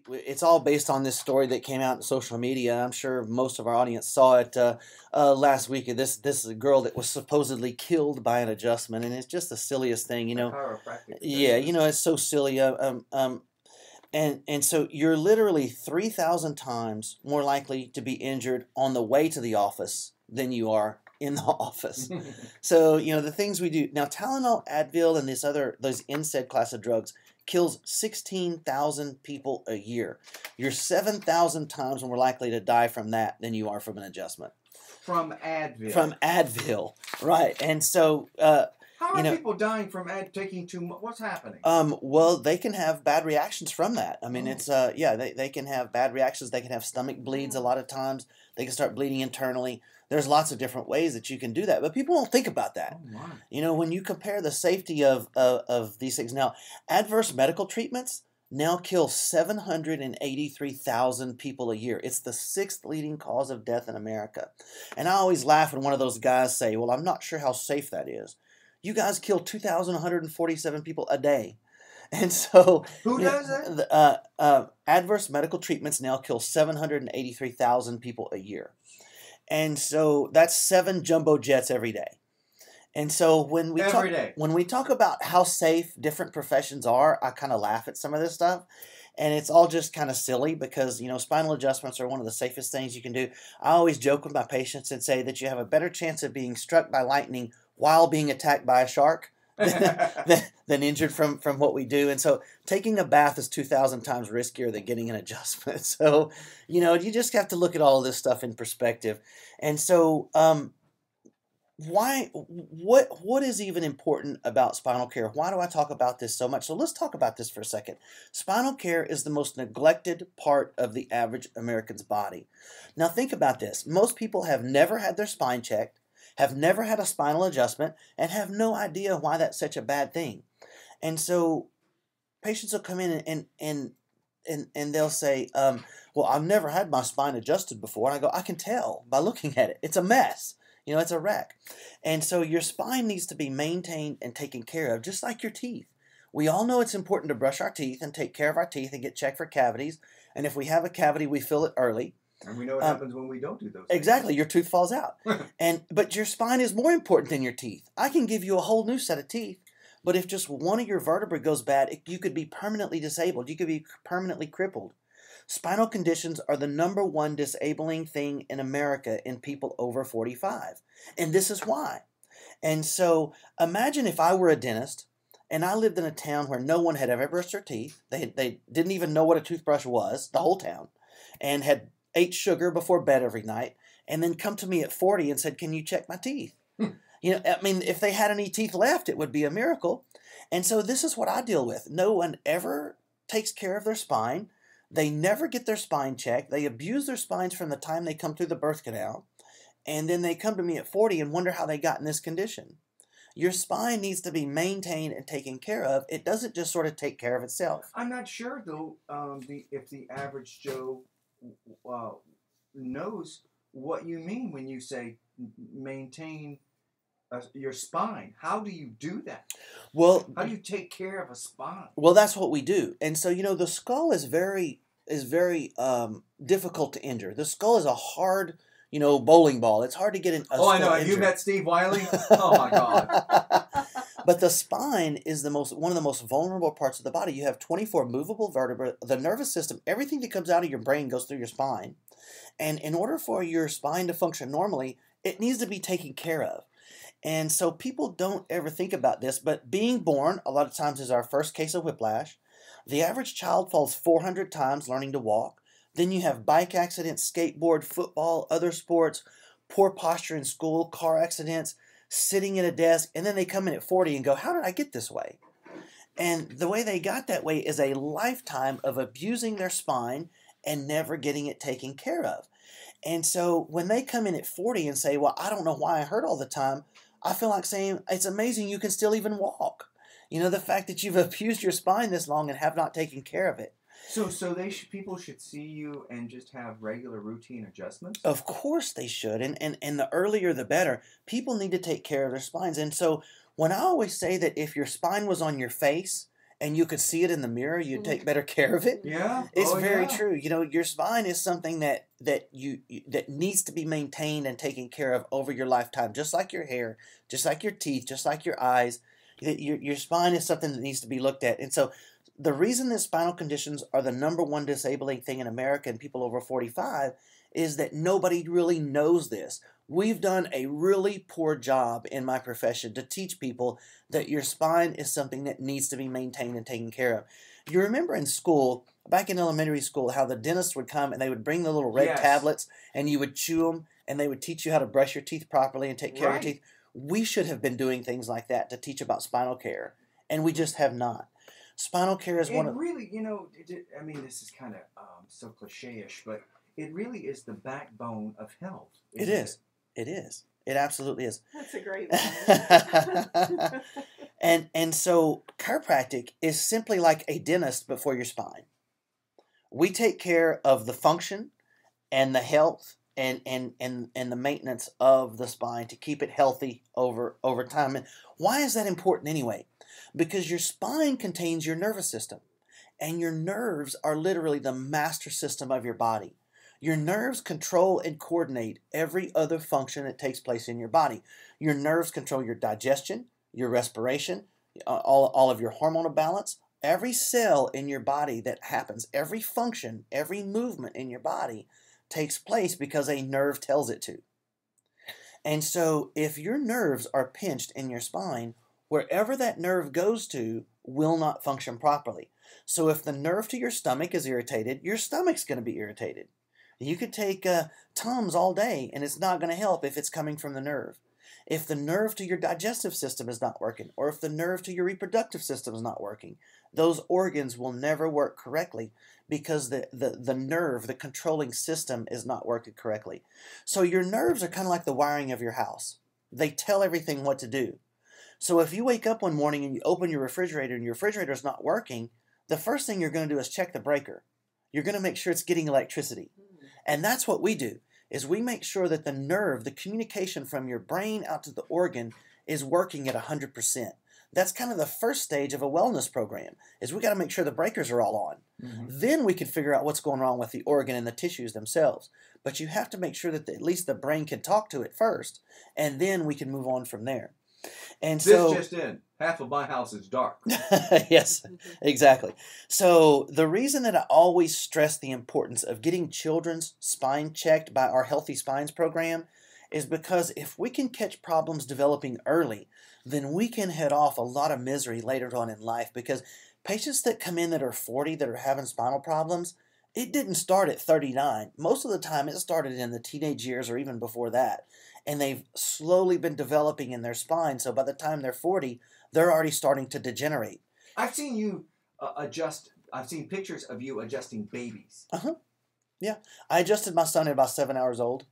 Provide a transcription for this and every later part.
it's all based on this story that came out in social media. I'm sure most of our audience saw it last week. This is a girl that was supposedly killed by an adjustment, and it's just the silliest thing, you know. Chiropractic. Yeah, you know, it's so silly. And so you're literally 3,000 times more likely to be injured on the way to the office than you are in the office. So, you know, the things we do now, Tylenol, Advil, and those NSAID class of drugs kills 16,000 people a year. You're 7,000 times more likely to die from that than you are from an adjustment. From Advil. From Advil, right? And so, how are people dying from taking too much? What's happening? Well, they can have bad reactions from that. I mean, it's yeah, they can have bad reactions. They can have stomach bleeds a lot of times. They can start bleeding internally. There's lots of different ways that you can do that, but people don't think about that. Oh, my. You know, when you compare the safety of these things now, adverse medical treatments now kill 783,000 people a year. It's the 6th leading cause of death in America. And I always laugh when one of those guys say, "Well, I'm not sure how safe that is." You guys kill 2,147 people a day. And so... Who does that? Adverse medical treatments now kill 783,000 people a year. And so that's 7 jumbo jets every day. And so when we talk about how safe different professions are, I kind of laugh at some of this stuff. And it's all just kind of silly because, you know, spinal adjustments are one of the safest things you can do. I always joke with my patients and say that you have a better chance of being struck by lightning while being attacked by a shark than injured from what we do. And so taking a bath is 2,000 times riskier than getting an adjustment. So, you know, you just have to look at all of this stuff in perspective. And so what is even important about spinal care? Why do I talk about this so much? So let's talk about this for a second. Spinal care is the most neglected part of the average American's body. Now think about this. Most people have never had their spine checked, have never had a spinal adjustment, and have no idea why that's such a bad thing. And so patients will come in and they'll say, well, I've never had my spine adjusted before. And I go, I can tell by looking at it. It's a mess. You know, it's a wreck. And so your spine needs to be maintained and taken care of, just like your teeth. We all know it's important to brush our teeth and take care of our teeth and get checked for cavities. And if we have a cavity, we fill it early. And we know what happens when we don't do those things. Exactly. Your tooth falls out. But your spine is more important than your teeth. I can give you a whole new set of teeth, but if just one of your vertebrae goes bad, you could be permanently disabled. You could be permanently crippled. Spinal conditions are the #1 disabling thing in America in people over 45. And this is why. And so imagine if I were a dentist and I lived in a town where no one had ever brushed their teeth. They didn't even know what a toothbrush was, the whole town, and had ate sugar before bed every night, and then come to me at 40 and said, can you check my teeth? You know, I mean, if they had any teeth left, it would be a miracle. And so this is what I deal with. No one ever takes care of their spine. They never get their spine checked. They abuse their spines from the time they come through the birth canal. And then they come to me at 40 and wonder how they got in this condition. Your spine needs to be maintained and taken care of. It doesn't just sort of take care of itself. I'm not sure, though, if the average Joe knows what you mean when you say maintain your spine. How do you do that? Well, how do you take care of a spine? Well, that's what we do. And so, you know, the skull is very difficult to injure. The skull is a hard, you know, bowling ball. It's hard to get in. I know. Have you met Steve Wiley? Oh my God. But the spine is one of the most vulnerable parts of the body. You have 24 movable vertebrae, the nervous system, everything that comes out of your brain goes through your spine. And in order for your spine to function normally, it needs to be taken care of. And so people don't ever think about this, but being born a lot of times is our first case of whiplash. The average child falls 400 times learning to walk. Then you have bike accidents, skateboard, football, other sports, poor posture in school, car accidents, sitting at a desk, and then they come in at 40 and go, how did I get this way? And the way they got that way is a lifetime of abusing their spine and never getting it taken care of. And so when they come in at 40 and say, well, I don't know why I hurt all the time, I feel like saying, it's amazing you can still even walk. You know, the fact that you've abused your spine this long and have not taken care of it. So people should see you and just have regular routine adjustments? Of course they should. And the earlier the better. People need to take care of their spines. And so when I always say that if your spine was on your face and you could see it in the mirror, you'd take better care of it. Yeah. It's Oh, very yeah. true. You know, your spine is something that that needs to be maintained and taken care of over your lifetime, just like your hair, just like your teeth, just like your eyes. Your spine is something that needs to be looked at. And so the reason that spinal conditions are the #1 disabling thing in America and people over 45 is that nobody really knows this. We've done a really poor job in my profession to teach people that your spine is something that needs to be maintained and taken care of. You remember in school, back in elementary school, how the dentist would come and they would bring the little red Yes. tablets and you would chew them and they would teach you how to brush your teeth properly and take care of Right. your teeth. We should have been doing things like that to teach about spinal care, and we just have not. Spinal care is one It of... really, I mean, this is kind of so cliche-ish, but it really is the backbone of health. It is. It is. It absolutely is. That's a great one. And so chiropractic is simply like a dentist but for your spine. We take care of the function and the health and the maintenance of the spine to keep it healthy over time. And why is that important anyway? Because your spine contains your nervous system, and your nerves are literally the master system of your body. Your nerves control and coordinate every other function that takes place in your body. Your nerves control your digestion, your respiration, all of your hormonal balance. Every cell in your body that happens, every function, every movement in your body takes place because a nerve tells it to. And so if your nerves are pinched in your spine, wherever that nerve goes to will not function properly. So if the nerve to your stomach is irritated, your stomach's going to be irritated. You could take Tums all day and it's not going to help if it's coming from the nerve. If the nerve to your digestive system is not working, or if the nerve to your reproductive system is not working, those organs will never work correctly because the nerve, the controlling system, is not working correctly. So your nerves are kind of like the wiring of your house. They tell everything what to do. So if you wake up one morning and you open your refrigerator and your refrigerator is not working, the first thing you're going to do is check the breaker. You're going to make sure it's getting electricity. And that's what we do, is we make sure that the nerve, the communication from your brain out to the organ is working at 100%. That's kind of the first stage of a wellness program, is we got to make sure the breakers are all on. Mm-hmm. Then we can figure out what's going wrong with the organ and the tissues themselves. But you have to make sure that at least the brain can talk to it first, and then we can move on from there. And so, This just in, half of my house is dark. yes, exactly. So the reason that I always stress the importance of getting children's spine checked by our Healthy Spines program is because if we can catch problems developing early, then we can head off a lot of misery later on in life. Because patients that come in that are 40 that are having spinal problems, it didn't start at 39. Most of the time it started in the teenage years or even before that. And they've slowly been developing in their spine. So by the time they're 40, they're already starting to degenerate. I've seen you adjust. I've seen pictures of you adjusting babies. Yeah. I adjusted my son at about 7 hours old.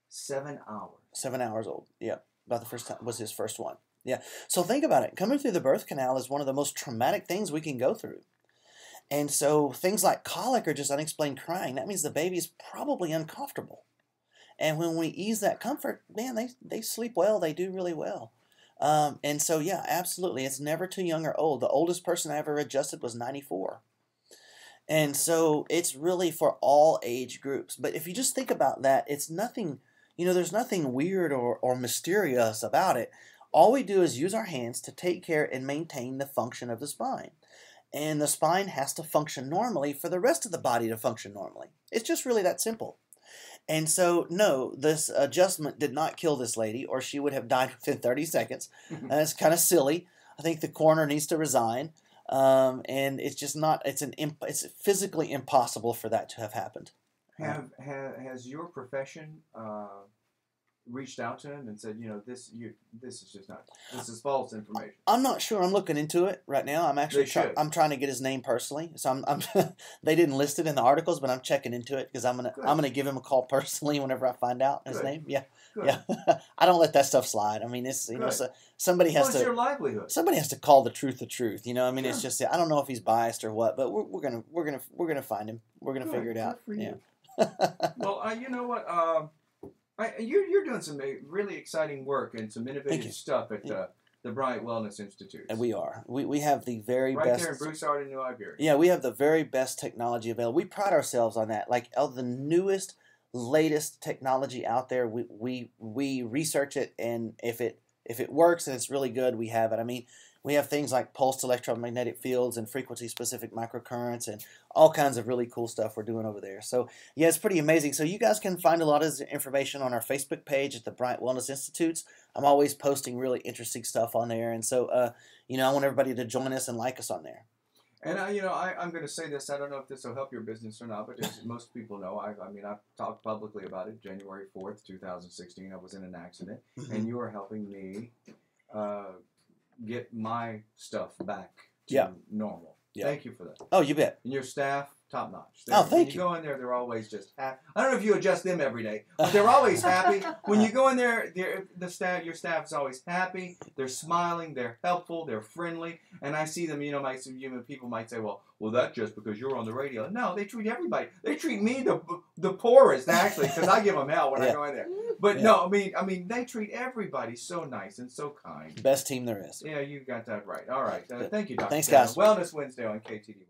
7 hours. 7 hours old. Yeah. About the first time was his first one. Yeah. So think about it. Coming through the birth canal is one of the most traumatic things we can go through. And so things like colic or just unexplained crying, that means the baby's probably uncomfortable. And when we ease that comfort, man, they sleep well. They do really well. And so, yeah, absolutely. It's never too young or old. The oldest person I ever adjusted was 94. And so it's really for all age groups. But if you just think about that, it's nothing, there's nothing weird or mysterious about it. All we do is use our hands to take care and maintain the function of the spine. And the spine has to function normally for the rest of the body to function normally. It's just really that simple. And so, no, this adjustment did not kill this lady, or she would have died within 30 seconds. It's kind of silly. I think the coroner needs to resign. And it's just not, it's physically impossible for that to have happened. Has your profession reached out to him and said, this is just not, this is false information? I'm not sure. I'm looking into it right now. I'm actually I'm trying to get his name personally. So I'm they didn't list it in the articles, but I'm checking into it because I'm gonna give him a call personally whenever I find out his name. Yeah. Good. Yeah. I don't let that stuff slide. I mean, it's so somebody has it's your livelihood. Somebody has to call the truth. I mean, Sure. It's just, I don't know if he's biased or what, but we're gonna find him. We're gonna figure it out. Yeah. Well, you know what? You're doing some really exciting work and some innovative stuff at the Bright Wellness Institute. And we are. We have the very right best. There in Broussard in New Iberia. Yeah, we have the very best technology available. We pride ourselves on that. Like the newest, latest technology out there, we research it, and if it works and it's really good, we have it. I mean, we have things like pulsed electromagnetic fields and frequency-specific microcurrents and all kinds of really cool stuff we're doing over there. So, yeah, it's pretty amazing. So you guys can find a lot of this information on our Facebook page at the Bright Wellness Institutes. I'm always posting really interesting stuff on there. And so, I want everybody to join us and like us on there. And, I'm going to say this. I don't know if this will help your business or not, but as most people know, I've talked publicly about it. January 4th, 2016, I was in an accident, and you are helping me get my stuff back to normal. Yeah. Thank you for that. Oh, you bet. And your staff, top notch. Oh, thank you. you. When you go in there, they're always just happy. I don't know if you adjust them every day, but they're always happy. When you go in there, your staff is always happy. They're smiling. They're helpful. They're friendly. And I see them. People might say, well, that's just because you're on the radio. No, they treat everybody. They treat me the poorest actually, because I give them hell when I go in there. But no, I mean, they treat everybody so nice and so kind. Best team there is. Yeah, you got that right. All right. Thank you, Dr. Thanks, guys. Wellness Wednesday on KTDY.